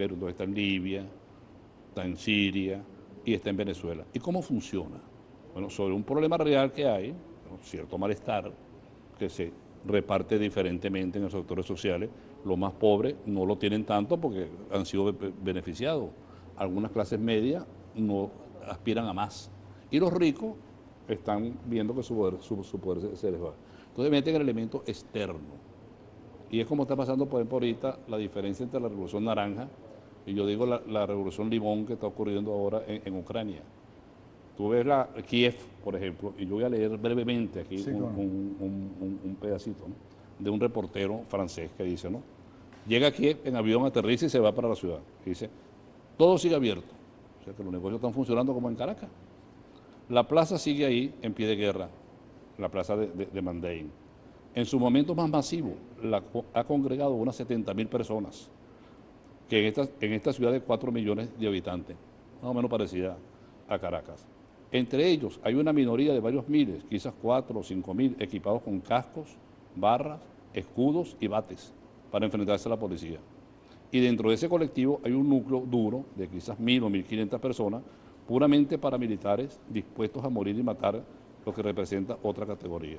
imperio. Entonces está en Libia, está en Siria y está en Venezuela. ¿Y cómo funciona? Bueno, sobre un problema real que hay, cierto malestar, que se reparte diferentemente en los sectores sociales. Los más pobres no lo tienen tanto porque han sido beneficiados. Algunas clases medias no aspiran a más. Y los ricos están viendo que su poder se les va. Entonces meten el elemento externo. Y es como está pasando, por ejemplo, ahorita la diferencia entre la revolución naranja y yo digo la revolución limón que está ocurriendo ahora en Ucrania. Tú ves Kiev, por ejemplo, y yo voy a leer brevemente aquí Sí, un pedacito, ¿no?, de un reportero francés que dice, ¿no? Llega a Kiev en avión, aterriza y se va para la ciudad. Y dice, todo sigue abierto. O sea que los negocios están funcionando como en Caracas. La plaza sigue ahí en pie de guerra, la plaza de Mandain. En su momento más masivo, ha congregado unas 70.000 personas, que en esta ciudad de 4 millones de habitantes, más o menos parecida a Caracas. Entre ellos hay una minoría de varios miles, quizás 4 o 5.000, equipados con cascos, barras, escudos y bates para enfrentarse a la policía. Y dentro de ese colectivo hay un núcleo duro de quizás 1.000 o 1.500 personas, puramente paramilitares, dispuestos a morir y matar, lo que representa otra categoría.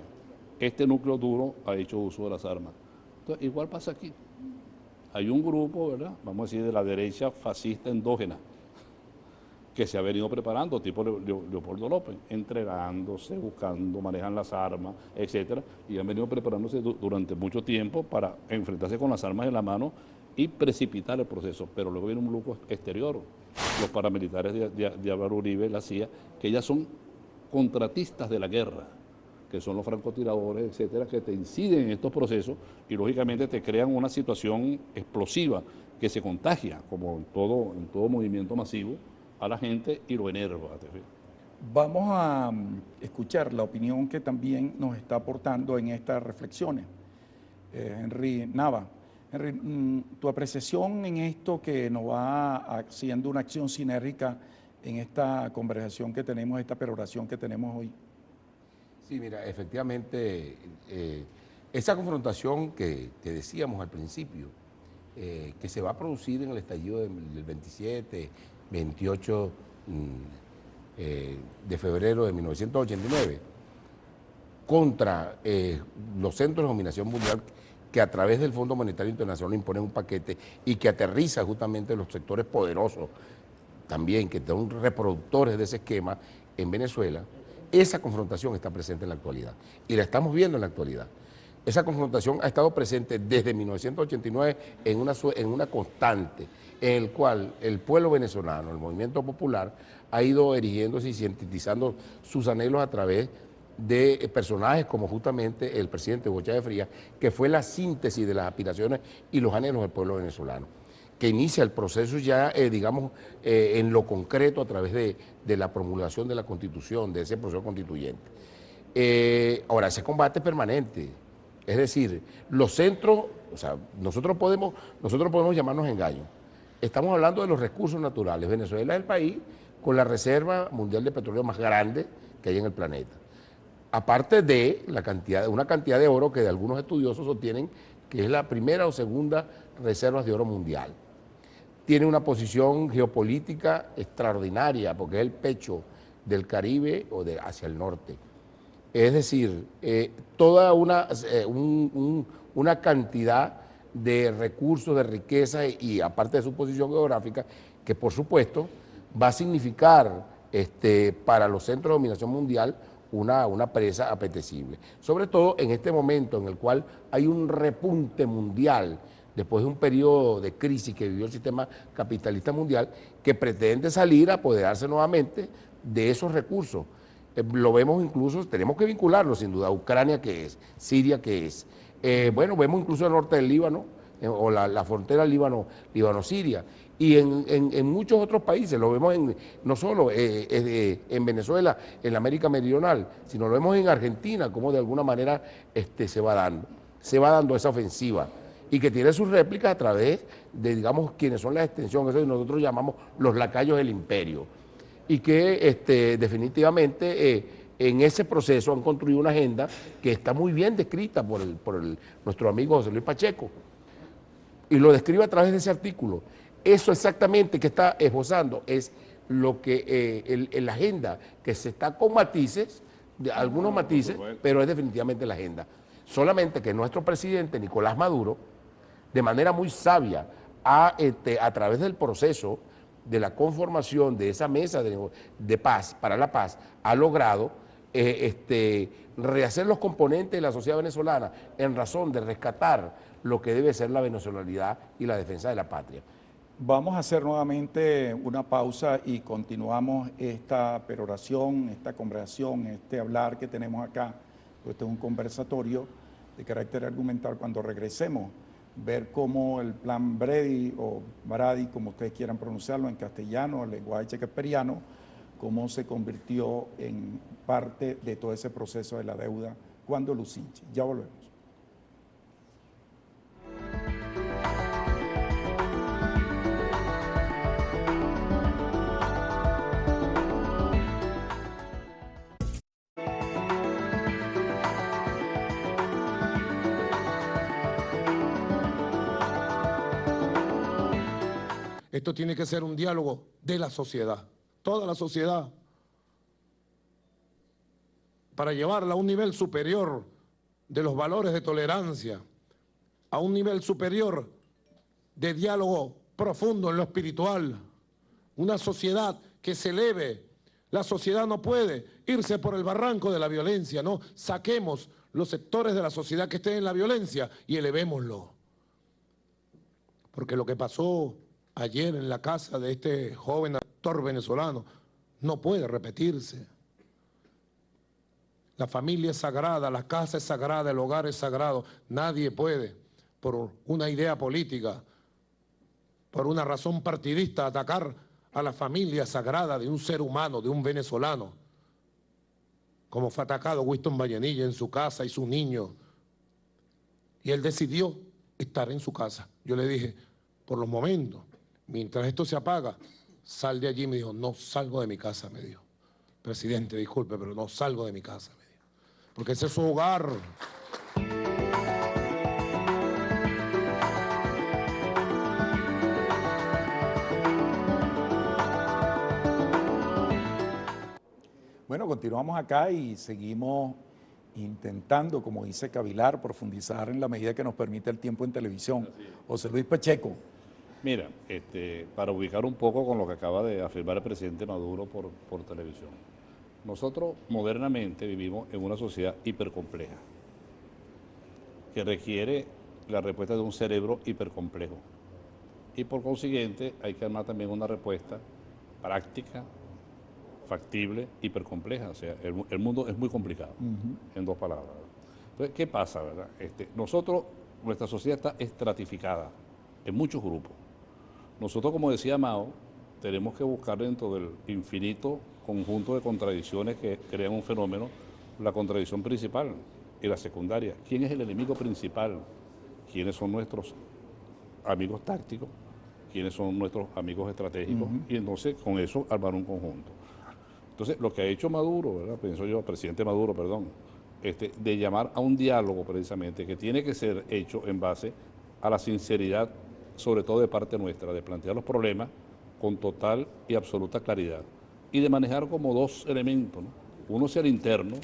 Este núcleo duro ha hecho uso de las armas. Entonces, igual pasa aquí. Hay un grupo, ¿verdad?, vamos a decir, de la derecha fascista endógena, que se ha venido preparando, tipo Leopoldo López, entrenándose, buscando, manejan las armas, etcétera, y han venido preparándose durante mucho tiempo para enfrentarse con las armas en la mano y precipitar el proceso. Pero luego viene un grupo exterior, los paramilitares de Álvaro Uribe, la CIA, que ya son contratistas de la guerra, que son los francotiradores, etcétera, que te inciden en estos procesos y lógicamente te crean una situación explosiva que se contagia, como en todo movimiento masivo, a la gente y lo enerva. Vamos a escuchar la opinión que también nos está aportando en estas reflexiones Henry Nava. Henry, tu apreciación en esto que nos va haciendo una acción sinérgica en esta conversación que tenemos, esta peroración que tenemos hoy. Sí, mira, efectivamente, esa confrontación que decíamos al principio, que se va a producir en el estallido del 27, 28 de febrero de 1989, contra los centros de dominación mundial que a través del Fondo Monetario Internacional imponen un paquete y que aterriza justamente los sectores poderosos también, que son reproductores de ese esquema en Venezuela. Esa confrontación está presente en la actualidad y la estamos viendo en la actualidad. Esa confrontación ha estado presente desde 1989 en una constante en el cual el pueblo venezolano, el movimiento popular, ha ido erigiéndose y sintetizando sus anhelos a través de personajes como justamente el presidente Hugo Chávez Frías, que fue la síntesis de las aspiraciones y los anhelos del pueblo venezolano, que inicia el proceso ya, digamos, en lo concreto a través de la promulgación de la Constitución, de ese proceso constituyente. Ahora, ese combate es permanente, es decir, los centros, o sea, nosotros podemos llamarnos engaños. Estamos hablando de los recursos naturales. Venezuela es el país con la reserva mundial de petróleo más grande que hay en el planeta. Aparte de una cantidad de oro que algunos estudiosos sostienen que es la primera o segunda reserva de oro mundial. Tiene una posición geopolítica extraordinaria porque es el pecho del Caribe hacia el norte. Es decir, toda una cantidad de recursos, de riqueza y aparte de su posición geográfica, que por supuesto va a significar para los centros de dominación mundial una presa apetecible. Sobre todo en este momento en el cual hay un repunte mundial después de un periodo de crisis que vivió el sistema capitalista mundial, que pretende salir a apoderarse nuevamente de esos recursos. Lo vemos incluso, tenemos que vincularlo sin duda, Ucrania que es, Siria que es. Bueno, vemos incluso el norte del Líbano, o la frontera Líbano-Siria, y en muchos otros países, lo vemos no solo en Venezuela, en la América Meridional, sino lo vemos en Argentina, como de alguna manera se va dando esa ofensiva, y que tiene sus réplicas a través de, digamos, quienes son la extensión, eso que nosotros llamamos los lacayos del imperio, y que definitivamente en ese proceso han construido una agenda que está muy bien descrita por nuestro amigo José Luis Pacheco, y lo describe a través de ese artículo. Eso exactamente que está esbozando es lo que la agenda que se está con matices, algunos matices, pero es definitivamente la agenda. Solamente que nuestro presidente Nicolás Maduro, de manera muy sabia, a través del proceso de la conformación de esa mesa de paz, para la paz, ha logrado rehacer los componentes de la sociedad venezolana en razón de rescatar lo que debe ser la venezolanidad y la defensa de la patria. Vamos a hacer nuevamente una pausa y continuamos esta peroración, esta conversación, este hablar que tenemos acá. Este es un conversatorio de carácter argumental. Cuando regresemos, ver cómo el plan Brady o Brady, como ustedes quieran pronunciarlo en castellano, el lenguaje shakespeariano, cómo se convirtió en parte de todo ese proceso de la deuda cuando Lucinchi. Ya volvemos. Esto tiene que ser un diálogo de la sociedad, toda la sociedad, para llevarla a un nivel superior de los valores de tolerancia, a un nivel superior de diálogo profundo en lo espiritual, una sociedad que se eleve. La sociedad no puede irse por el barranco de la violencia, no, saquemos los sectores de la sociedad que estén en la violencia y elevémoslo. Porque lo que pasó ayer en la casa de este joven actor venezolano no puede repetirse. La familia es sagrada, la casa es sagrada, el hogar es sagrado. Nadie puede, por una idea política, por una razón partidista, atacar a la familia sagrada de un ser humano, de un venezolano, como fue atacado Winston Vallenilla en su casa y su niño. Y él decidió estar en su casa. Yo le dije, por los momentos, mientras esto se apaga, sal de allí. Me dijo, no salgo de mi casa, me dijo. Presidente, disculpe, pero no salgo de mi casa, me dijo. Porque ese es su hogar. Bueno, continuamos acá y seguimos intentando, como dice Cavilar, profundizar en la medida que nos permite el tiempo en televisión. José Luis Pacheco. Mira, para ubicar un poco con lo que acaba de afirmar el presidente Maduro por televisión. Nosotros modernamente vivimos en una sociedad hipercompleja que requiere la respuesta de un cerebro hipercomplejo. Y por consiguiente hay que armar también una respuesta práctica, factible, hipercompleja. O sea, el mundo es muy complicado, en dos palabras. Entonces, ¿qué pasa, verdad? Nuestra sociedad está estratificada en muchos grupos. Nosotros, como decía Mao, tenemos que buscar dentro del infinito conjunto de contradicciones que crean un fenómeno, la contradicción principal y la secundaria. ¿Quién es el enemigo principal? ¿Quiénes son nuestros amigos tácticos? ¿Quiénes son nuestros amigos estratégicos? Y entonces con eso armar un conjunto. Entonces, lo que ha hecho Maduro, ¿verdad? Pienso yo, presidente Maduro, perdón, de llamar a un diálogo precisamente que tiene que ser hecho en base a la sinceridad, sobre todo de parte nuestra, de plantear los problemas con total y absoluta claridad y de manejar como dos elementos, ¿no? Uno sea el interno,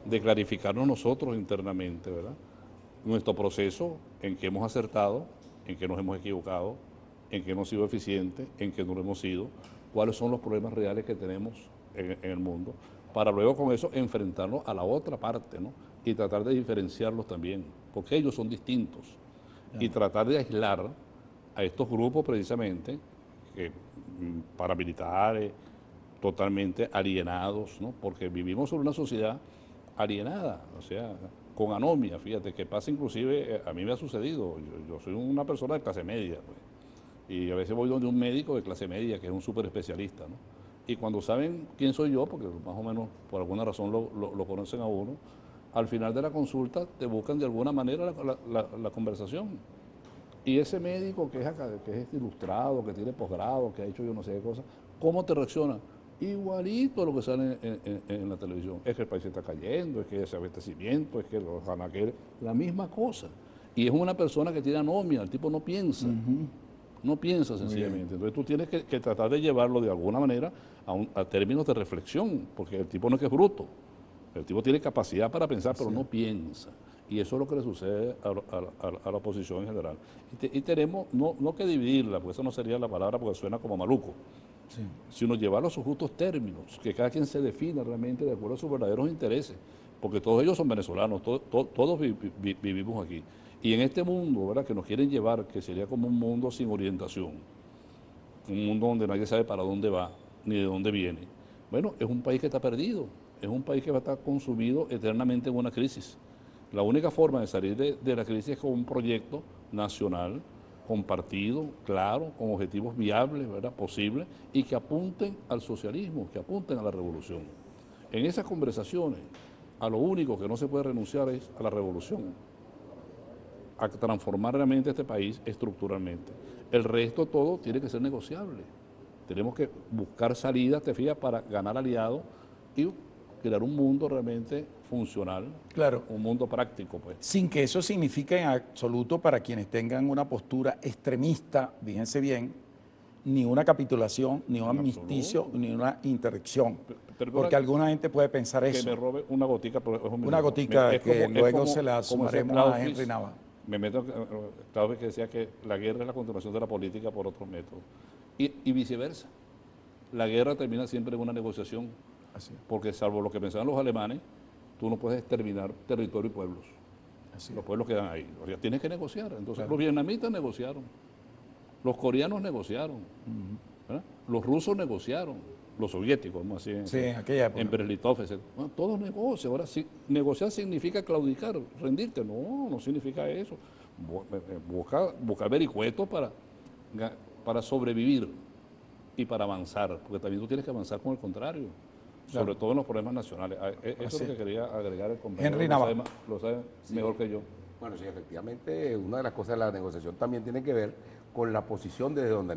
de clarificarnos nosotros internamente, ¿verdad? Nuestro proceso, en que hemos acertado, en que nos hemos equivocado, en que hemos sido eficientes, en que no lo hemos sido, cuáles son los problemas reales que tenemos en el mundo, para luego con eso enfrentarnos a la otra parte, ¿no? Y tratar de diferenciarlos también, porque ellos son distintos. Y tratar de aislar a estos grupos precisamente, paramilitares, totalmente alienados, ¿no? Porque vivimos en una sociedad alienada, o sea, con anomia, fíjate, que pasa inclusive, a mí me ha sucedido, yo soy una persona de clase media, pues, y a veces voy donde un médico de clase media, que es un súper especialista, ¿no? Y cuando saben quién soy yo, porque más o menos por alguna razón lo conocen a uno, al final de la consulta te buscan de alguna manera la conversación. Y ese médico que es ilustrado, que tiene posgrado, que ha hecho yo no sé qué cosa, ¿cómo te reacciona? Igualito a lo que sale en la televisión. Es que el país se está cayendo, es que ese abastecimiento, es que los anaqueles, la misma cosa. Y es una persona que tiene anomia, el tipo no piensa. no piensa sencillamente. Entonces tú tienes que tratar de llevarlo de alguna manera a términos de reflexión, porque el tipo no es que es bruto, el tipo tiene capacidad para pensar, pero no piensa. Y eso es lo que le sucede a la oposición en general. Y tenemos, no que dividirla, porque esa no sería la palabra, porque suena como maluco, sino llevarlo a sus justos términos, que cada quien se defina realmente de acuerdo a sus verdaderos intereses, porque todos ellos son venezolanos, todos vivimos aquí. Y en este mundo, ¿verdad?, que nos quieren llevar, que sería como un mundo sin orientación, un mundo donde nadie sabe para dónde va, ni de dónde viene. Bueno, es un país que está perdido, es un país que va a estar consumido eternamente en una crisis. La única forma de salir de la crisis es con un proyecto nacional, compartido, claro, con objetivos viables, ¿verdad?, posibles, y que apunten al socialismo, que apunten a la revolución. En esas conversaciones, a lo único que no se puede renunciar es a la revolución, a transformar realmente este país estructuralmente. El resto todo tiene que ser negociable. Tenemos que buscar salidas, te fijas, para ganar aliados y crear un mundo realmente funcional, Claro. un mundo práctico, pues. Sin que eso signifique en absoluto, para quienes tengan una postura extremista, fíjense bien, ni una capitulación, ni un armisticio, ni una interdicción. Porque alguna gente puede pensar que eso. me robe una gotica, pero es un Una minuto. gotica Es que como- luego como- se la como decía sumaremos a Clausewitz, Henry Nava. Me meto, Clausewitz, que decía que la guerra es la continuación de la política por otros métodos. Y viceversa. La guerra termina siempre en una negociación, Así es, porque salvo lo que pensaban los alemanes, tú no puedes exterminar territorio y pueblos. así es. Los pueblos quedan ahí. O sea, tienes que negociar. Entonces, Claro. los vietnamitas negociaron, los coreanos negociaron, ¿verdad? Los rusos negociaron, los soviéticos, vamos a decir, Sí, en aquella época. en Berlitov, etc. Bueno, todos negocian. Ahora, sí, negociar significa claudicar, rendirte. No, no significa eso. Buscar vericuetos para sobrevivir y para avanzar, porque también tú tienes que avanzar con el contrario, sobre todo en los problemas nacionales. Eso Así es lo que es. quería agregar el compañero. Henry lo Nava. sabe lo sabe mejor que yo. Bueno, sí, efectivamente, una de las cosas de la negociación también tiene que ver con la posición desde donde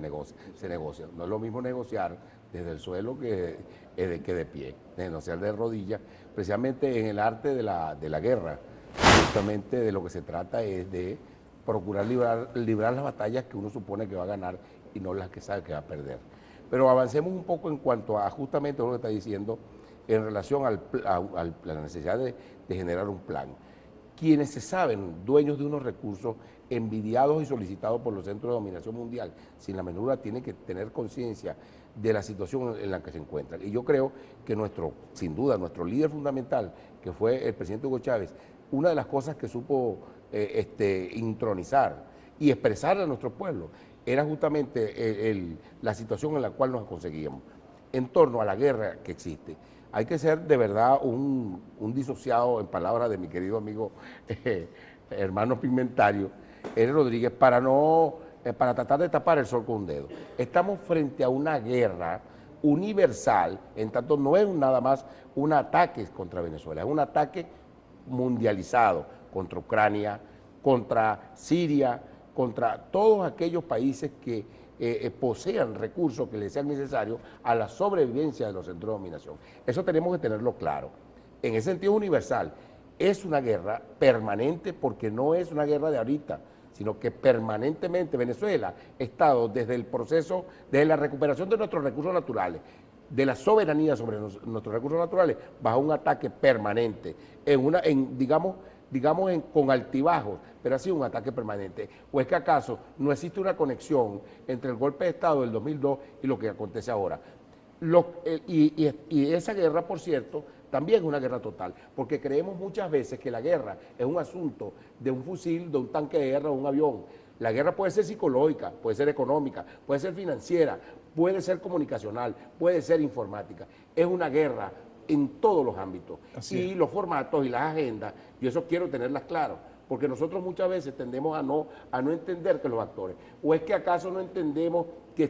se negocia. No es lo mismo negociar desde el suelo que de pie, negociar de rodillas, precisamente en el arte de la guerra. Justamente de lo que se trata es de procurar librar las batallas que uno supone que va a ganar y no las que sabe que va a perder. Pero avancemos un poco en cuanto a justamente lo que está diciendo en relación a la necesidad de generar un plan. Quienes se saben dueños de unos recursos envidiados y solicitados por los centros de dominación mundial, sin la menor duda tienen que tener conciencia de la situación en la que se encuentran. Y yo creo que sin duda, nuestro líder fundamental, que fue el presidente Hugo Chávez, una de las cosas que supo intronizar y expresar a nuestro pueblo era justamente la situación en la cual nos conseguíamos, en torno a la guerra que existe. Hay que ser de verdad un disociado, en palabras de mi querido amigo hermano Pigmentario, L. Rodríguez, para tratar de tapar el sol con un dedo. Estamos frente a una guerra universal, en tanto no es nada más un ataque contra Venezuela, es un ataque mundializado contra Ucrania, contra Siria, contra todos aquellos países que posean recursos que les sean necesarios a la sobrevivencia de los centros de dominación. Eso tenemos que tenerlo claro. En ese sentido universal, es una guerra permanente porque no es una guerra de ahorita, sino que permanentemente Venezuela ha estado desde el proceso, desde la recuperación de nuestros recursos naturales, de la soberanía sobre nuestros recursos naturales, bajo un ataque permanente, con altibajos, pero ha sido un ataque permanente. ¿O es que acaso no existe una conexión entre el golpe de Estado del 2002 y lo que acontece ahora? Y esa guerra, por cierto, también es una guerra total, porque creemos muchas veces que la guerra es un asunto de un fusil, de un tanque de guerra o un avión. La guerra puede ser psicológica, puede ser económica, puede ser financiera, puede ser comunicacional, puede ser informática. Es una guerra en todos los ámbitos. Y los formatos y las agendas, y eso quiero tenerlas claras, porque nosotros muchas veces tendemos a no entender que los actores, o es que acaso no entendemos que